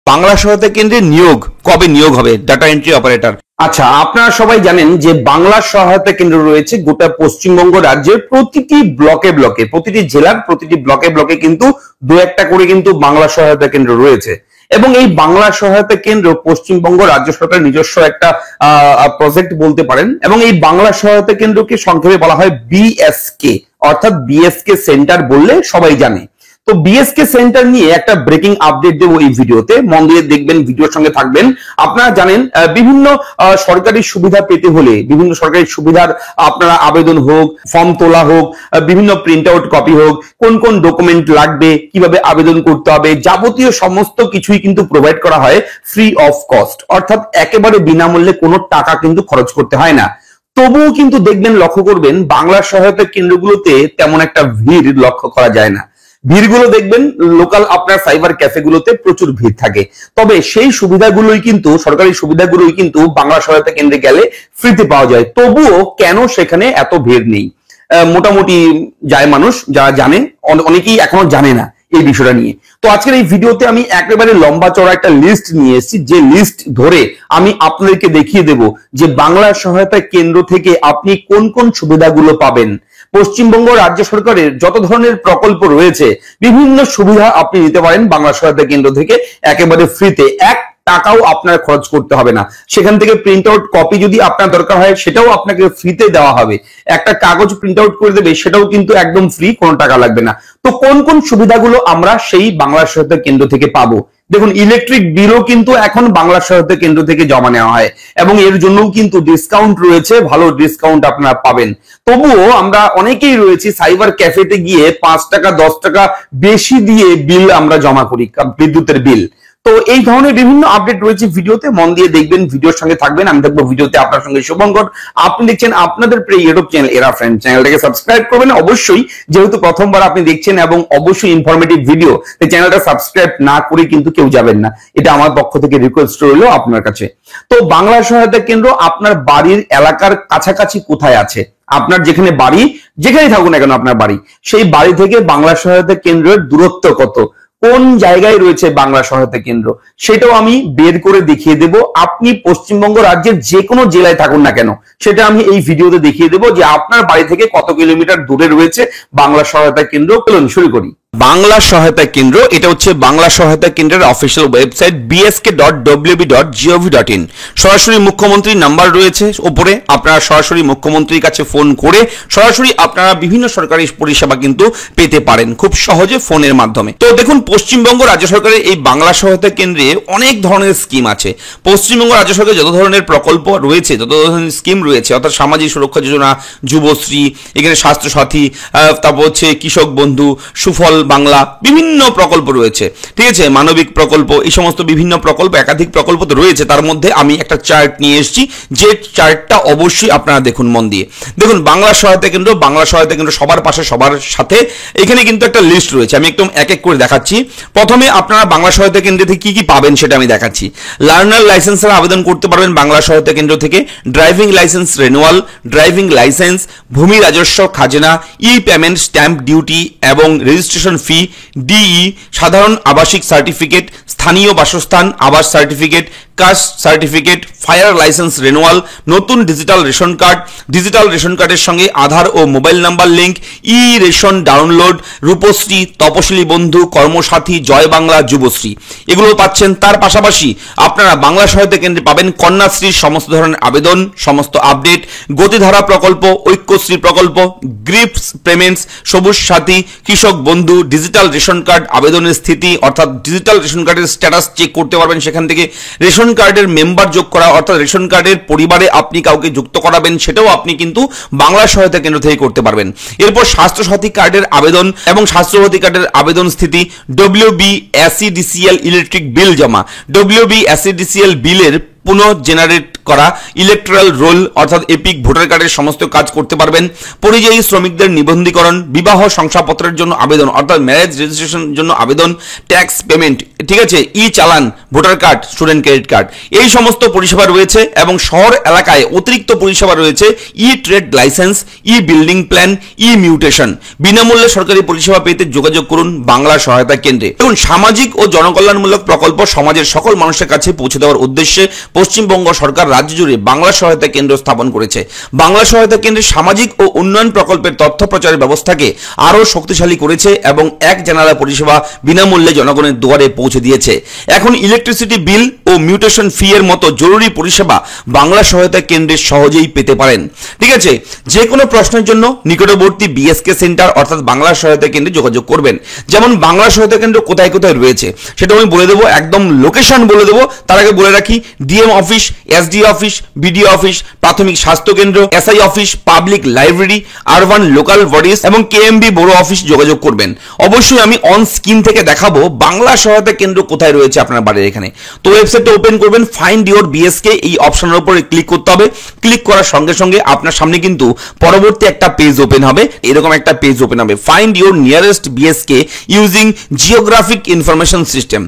বাংলা সহায়তা কেন্দ্রে নিয়োগ কবে নিয়োগ হবে ডাটা এন্ট্রি অপারেটর। আচ্ছা, আপনারা সবাই জানেন যে বাংলা সহায়তা কেন্দ্র রয়েছে গোটা পশ্চিমবঙ্গ রাজ্যের প্রতিটি ব্লকে ব্লকে, প্রতিটি জেলার প্রতিটি ব্লকে ব্লকে কিন্তু দু একটা করে কিন্তু বাংলা সহায়তা কেন্দ্র রয়েছে। এবং এই বাংলা সহায়তা কেন্দ্র পশ্চিমবঙ্গ রাজ্য সরকারের নিজস্ব একটা প্রজেক্ট বলতে পারেন। এবং এই বাংলা সহায়তা কেন্দ্রকে সংক্ষেপে বলা হয় বিএসকে, অর্থাৎ বিএসকে সেন্টার বললে সবাই জানে। তো বিএসকে সেন্টার নিয়ে একটা ব্রেকিং আপডেট দেবো এই ভিডিওতে, মন দিয়ে দেখবেন, ভিডিওর সঙ্গে থাকবেন। আপনারা জানেন বিভিন্ন সরকারি সুবিধা পেতে হলে, বিভিন্ন সরকারি সুবিধার আপনারা আবেদন হোক, ফর্ম তোলা হোক, বিভিন্ন প্রিন্ট আউট কপি হোক, কোন কোন ডকুমেন্ট লাগবে, কিভাবে আবেদন করতে হবে, যাবতীয় সমস্ত কিছুই কিন্তু প্রোভাইড করা হয় ফ্রি অফ কস্ট, অর্থাৎ একেবারে বিনামূল্যে কোনো টাকা কিন্তু খরচ করতে হয় না। তবুও কিন্তু দেখবেন, লক্ষ্য করবেন বাংলা সহায়তা কেন্দ্রগুলোতে তেমন একটা ভিড় লক্ষ্য করা যায় না। ভিড়গুলো দেখবেন লোকাল আপনার সাইবার ক্যাফেগুলোতে প্রচুর ভিড় থাকে। তবে সেই সুবিধাগুলোই কিন্তু, সরকারি সুবিধাগুলোই কিন্তু বাংলা সহায়তা কেন্দ্রে গেলে ফ্রিতে পাওয়া যায়। তবুও কেন সেখানে এত ভিড় নেই? মোটামুটি যায় মানুষ, যারা জানে, অনেকেই এখনো জানে না এই বিষয়টা নিয়ে। তো আজকের এই ভিডিওতে আমি একেবারে লম্বা চড়া একটা লিস্ট নিয়ে এসেছি, যে লিস্ট ধরে আমি আপনাদেরকে দেখিয়ে দেব যে বাংলা সহায়তা কেন্দ্র থেকে আপনি কোন কোন সুবিধাগুলো পাবেন। পশ্চিমবঙ্গ রাজ্য সরকারের যত ধরনের প্রকল্প রয়েছে, বিভিন্ন সুবিধা আপনি নিতে পারেন বাংলা সহায়তা কেন্দ্র থেকে একেবারে ফ্রিতে, এক টাকাও আপনার খরচ করতে হবে না। সেখান থেকে প্রিন্ট আউট কপি যদি আপনার দরকার হয় সেটাও আপনাকে ফ্রিতে দেওয়া হবে। একটা কাগজ প্রিন্ট আউট করে দেবে, সেটাও কিন্তু একদম ফ্রি, কোনো টাকা লাগবে না। তো কোন কোন সুবিধাগুলো আমরা সেই বাংলা সহায়তা কেন্দ্র থেকে পাবো? দেখুন, ইলেকট্রিক বিলও কিন্তু এখন বাংলা সহায়তা কেন্দ্র থেকে জমা নেওয়া হয় এবং এর জন্যও কিন্তু ডিসকাউন্ট রয়েছে, ভালো ডিসকাউন্ট আপনারা পাবেন। তবুও আমরা অনেকেই রয়েছি সাইবার ক্যাফেতে গিয়ে 5 টাকা 10 টাকা বেশি দিয়ে বিল আমরা জমা করি, বিদ্যুতের বিল। তো এই ধরনের বিভিন্ন আপডেট রয়েছে ভিডিওতে, মন দিয়ে দেখবেন, ভিডিওর সঙ্গে থাকবেন। আমি থাকবো ভিডিওতে আপনার সঙ্গে শুভঙ্কর। আপনি দেখছেন আপনাদের প্রিয় ইউটিউব চ্যানেল এরা ফ্রেন্ড। চ্যানেলটাকে সাবস্ক্রাইব করবেন অবশ্যই, যেহেতু প্রথমবার আপনি দেখছেন এবং অবশ্যই ইনফরমেটিভ ভিডিও, এই চ্যানেলটা সাবস্ক্রাইব না করে কিন্তু কেউ যাবেন না, এটা আমার পক্ষ থেকে রিকোয়েস্ট রইলো আপনার কাছে। তো বাংলা সহায়তা কেন্দ্র আপনার বাড়ির এলাকার কাছাকাছি কোথায় আছে, আপনার যেখানে বাড়ি, যেখানেই থাকুন না কেন আপনার বাড়ি, সেই বাড়ি থেকে বাংলা সহায়তা কেন্দ্রের দূরত্ব কত, কোন জায়গায় রয়েছে বাংলা সহায়তা কেন্দ্র, সেটাও আমি বের করে দেখিয়ে দেব। আপনি পশ্চিমবঙ্গ রাজ্যের যে কোনো জেলায় থাকুন না কেন, সেটা আমি এই ভিডিওতে দেখিয়ে দেব যে আপনার বাড়ি থেকে কত কিলোমিটার দূরে রয়েছে বাংলা সহায়তা কেন্দ্র। চলুন শুরু করি। বাংলা সহায়তা কেন্দ্র, এটা হচ্ছে বাংলা সহায়তা কেন্দ্রের অফিসিয়াল ওয়েবসাইট bsk.wb.gov.in। সরাসরি মুখ্যমন্ত্রীর নাম্বার রয়েছে উপরে, আপনারা সরাসরি মুখ্যমন্ত্রীর কাছে ফোন করে সরাসরি আপনারা বিভিন্ন সরকারি পরিষেবা কিন্তু পেতে পারেন খুব সহজে ফোনের মাধ্যমে। তো দেখুন, পশ্চিমবঙ্গ রাজ্য সরকারের এই বাংলা সহায়তা কেন্দ্রে অনেক ধরনের স্কিম আছে। পশ্চিমবঙ্গ রাজ্য সরকারের যত ধরনের প্রকল্প রয়েছে, যত ধরনের স্কিম রয়েছে, অর্থাৎ সামাজিক সুরক্ষা যোজনা, যুবশ্রী, এখানে স্বাস্থ্যসাথী, তারপর হচ্ছে কৃষক বন্ধু, সুফল বাংলা, বিভিন্ন প্রকল্প রয়েছে, ঠিক আছে, মানবিক প্রকল্প, এই সমস্ত বিভিন্ন প্রকল্প, একাধিক প্রকল্প তো রয়েছে। তার মধ্যে আমি একটা চার্ট নিয়ে এসেছি, যে চার্টটা অবশ্যই আপনারা দেখুন মন দিয়ে। দেখুন, বাংলা সহায়তা কেন্দ্র, বাংলা সহায়তা কেন্দ্র সবার পাশে সবার সাথে, এখানে কিন্তু একটা লিস্ট রয়েছে। আমি একদম এক এক করে দেখাচ্ছি। প্রথমে আপনারা বাংলা সহায়তা কেন্দ্র থেকে কি কি পাবেন সেটা আমি দেখাচ্ছি। লার্নার লাইসেন্সের আবেদন করতে পারবেন বাংলা সহায়তা কেন্দ্র থেকে, driving licence renewal, driving licence, ভূমি রাজস্ব খাজনা, ই পেমেন্ট, স্ট্যাম্প ডিউটি এবং রেজিস্ট্রেশন ফি, ডিই, সাধারণ আবাসিক সার্টিফিকেট, স্থানীয় বাসস্থান আবাস certificate, caste certificate, fire licence renewal, নতুন digital ration card, digital ration কার্ডের সঙ্গে আধার ও mobile number link, e ration download, Rupashree, Taposhili Bandhu, Karmasathi, জয় বাংলা, যুবশ্রী, এগুলো পাচ্ছেন। তার পাশাপাশি আপনারা বাংলা সহায়তা কেন্দ্রে পাবেন কন্যাশ্রীর সমস্ত ধরনের আবেদন, সমস্ত আপডেট, গতিধারা প্রকল্প, ঐক্যশ্রী প্রকল্প, গ্রিফটস পেমেন্টস, সবুজ সাথী, কৃষক বন্ধু, ডিজিটাল রেশন কার্ড আবেদনের স্থিতি, অর্থাৎ ডিজিটাল রেশন কার্ডের স্ট্যাটাস চেক করতে পারবেন সেখান থেকে, রেশন কার্ডের মেম্বার যোগ করা, অর্থাৎ রেশন কার্ডের পরিবারে আপনি কাউকে যুক্ত করাবেন, সেটাও আপনি কিন্তু বাংলা সহায়তা কেন্দ্র থেকে করতে পারবেন। এরপর স্বাস্থ্যসাথী কার্ডের আবেদন এবং স্বাস্থ্যসাথী কার্ডের আবেদন স্থিতি, WBSEDCL ইলেকট্রিক বিল জমা, WBSEDCL বিলের পুনঃ জেনারেট করা ইলেকট্রাল রোল অর্থাৎ এপিক ভোটার কার্ডের সমস্ত কাজ করতে পারবেন। পরিযায়ী শ্রমিকদের নিবন্ধীকরণ, বিবাহ শংসাপত্রের জন্য আবেদন অর্থাৎ ম্যারেজ রেজিস্ট্রেশনের জন্য আবেদন, ট্যাক্স পেমেন্ট, ঠিক আছে, ই চালান, voter card, student credit card, এই সমস্ত পরিষেবা রয়েছে। এবং শহর এলাকায় অতিরিক্ত পরিষেবা রয়েছে ই ট্রেড লাইসেন্স, ই বিল্ডিং প্ল্যান, ই মিউটেশন। বিনামূল্যে সরকারি পরিষেবা পেতে যোগাযোগ করুন বাংলা সহায়তা কেন্দ্রে। দেখুন, সামাজিক ও জনকল্যাণমূলক প্রকল্প সমাজের সকল মানুষের কাছে পৌঁছে দেওয়ার উদ্দেশ্যে পশ্চিমবঙ্গ সরকার রাজ্য জুড়ে বাংলা সহায়তা কেন্দ্র স্থাপন করেছে। বাংলা সহায়তা কেন্দ্রের সামাজিক ও উন্নয়ন প্রকল্পের তথ্য প্রচারের ব্যবস্থাকে আরও শক্তিশালী করেছে এবং এক জানালা পরিষেবা বিনামূল্যে জনগণের দুয়ারে পৌঁছে দিয়েছে। এখন ইলেকট্রিসিটি বিল ও মিউটেশন ফি এর মতো জরুরি পরিষেবা বাংলা সহায়তা কেন্দ্রে সহজেই পেতে পারেন। ঠিক আছে, যে কোনো প্রশ্নের জন্য নিকটবর্তী বিএসকে সেন্টার অর্থাৎ বাংলা সহায়তা কেন্দ্রে যোগাযোগ করবেন। যেমন বাংলা সহায়তা কেন্দ্র কোথায় কোথায় রয়েছে সেটা আমি বলে দেবো, একদম লোকেশন বলে দেবো। তার আগে বলে রাখি, DM office, SD office, BDO office, প্রাথমিক স্বাস্থ্য কেন্দ্র, SI office, public library, urban local bodies এবং কেএমবি বড় অফিস যোগাযোগ করবেন। অবশ্যই আমি অন স্ক্রিন থেকে দেখাবো বাংলা সহায়তা কেন্দ্র কোথায় রয়েছে আপনার বাড়ির এখানে। তো ওয়েবসাইটটা ওপেন করবেন, ফাইন্ড ইওর বিএসকে এই অপশনের উপরে ক্লিক করতে হবে। ক্লিক করার সঙ্গে সঙ্গে আপনার সামনে কিন্তু পরবর্তী একটা পেজ ওপেন হবে, এরকম একটা পেজ ওপেন হবে, find your nearest BSK using geographic information system.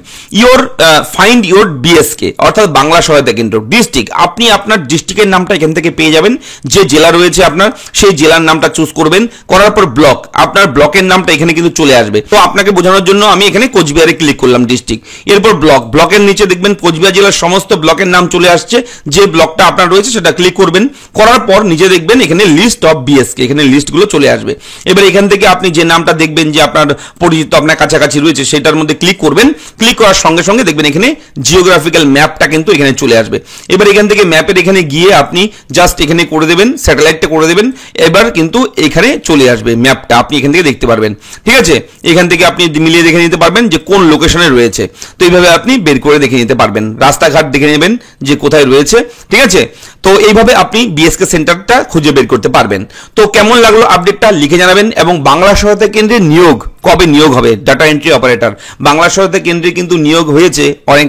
Find your BSK অর্থাৎ বাংলা সহায়তা কেন্দ্র ডিস্ট্রিক্ট, আপনি আপনার ডিস্ট্রিক্টের নামটা এখান থেকে পেয়ে যাবেন। যে জেলা রয়েছে আপনার সেই জেলার নামটা চুজ করবেন, করার পর ব্লক, আপনার ব্লকের নামটা এখানে কিন্তু চলে আসবে। তো আপনাকে বোঝানোর জন্য আমি এখানে কোচবিহারে ক্লিক করলাম ডিস্ট্রিক্ট, এরপর ব্লক, ব্লকের নিচে দেখবেন কোচবিহার জেলার সমস্ত ব্লকের নাম চলে আসছে। যে ব্লকটা আপনার রয়েছে সেটা ক্লিক করবেন, করার পর নিচে দেখবেন এখানে লিস্ট অফ বিএসকে, এখানে লিস্টগুলো চলে আসবে। এবার এখান থেকে আপনি যে নামটা দেখবেন যে আপনার পরিচিত, আপনার কাছাকাছি রয়েছে সেটার মধ্যে ক্লিক করবেন। ক্লিক করার সঙ্গে সঙ্গে দেখবেন এখানে জিওগ্রাফিক্যাল ম্যাপটা কিন্তু এখানে চলে আসবে। এবার এখান থেকে ম্যাপের এখানে গিয়ে আপনি জাস্ট এখানে করে দেবেন, স্যাটেলাইটটা করে দেবেন, এবার কিন্তু এখানে চলে আসবে ম্যাপটা, আপনি এখান থেকে দেখতে পারবেন। ঠিক আছে, এখান থেকে আপনি মিলিয়ে দেখে নিতে পারবেন যে কোন লোকেশনে রয়েছে। তো এইভাবে আপনি বের করে দেখে নিতে পারবেন, রাস্তাঘাট দেখে নেবেন যে কোথায় রয়েছে। ঠিক আছে, তো এইভাবে আপনি বিএসকে সেন্টারটা খুঁজে বের করতে পারবেন। তো কেমন লাগলো আপডেটটা লিখে জানাবেন। এবং বাংলা সহায়তা কেন্দ্রে নিয়োগ কবে নিয়োগ হবে, ডাটা এন্ট্রি অপারেটর বাংলা সহায়তা কেন্দ্রে কিন্তু নিয়োগ হয়েছে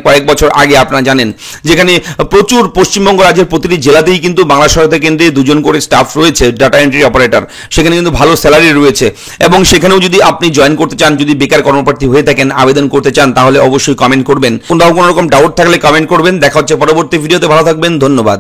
কয়েক বছর আগে, আপনারা জানেন, যেখানে প্রচুর পশ্চিমবঙ্গ রাজ্যের প্রতিটি জেলাতেই কিন্তু বাংলা সহায়তা কেন্দ্রে 2 জন করে স্টাফ রয়েছে ডাটা এন্ট্রি অপারেটর। সেখানে কিন্তু ভালো স্যালারি রয়েছে এবং সেখানেও যদি আপনি জয়েন করতে চান, যদি বেকার কর্মপ্রার্থী হয়ে থাকেন, আবেদন করতে চান, তাহলে অবশ্যই কমেন্ট করবেন। কোনো রকম ডাউট থাকলে কমেন্ট করবেন। দেখা হচ্ছে পরবর্তী ভিডিওতে, ভালো থাকবেন, ধন্যবাদ।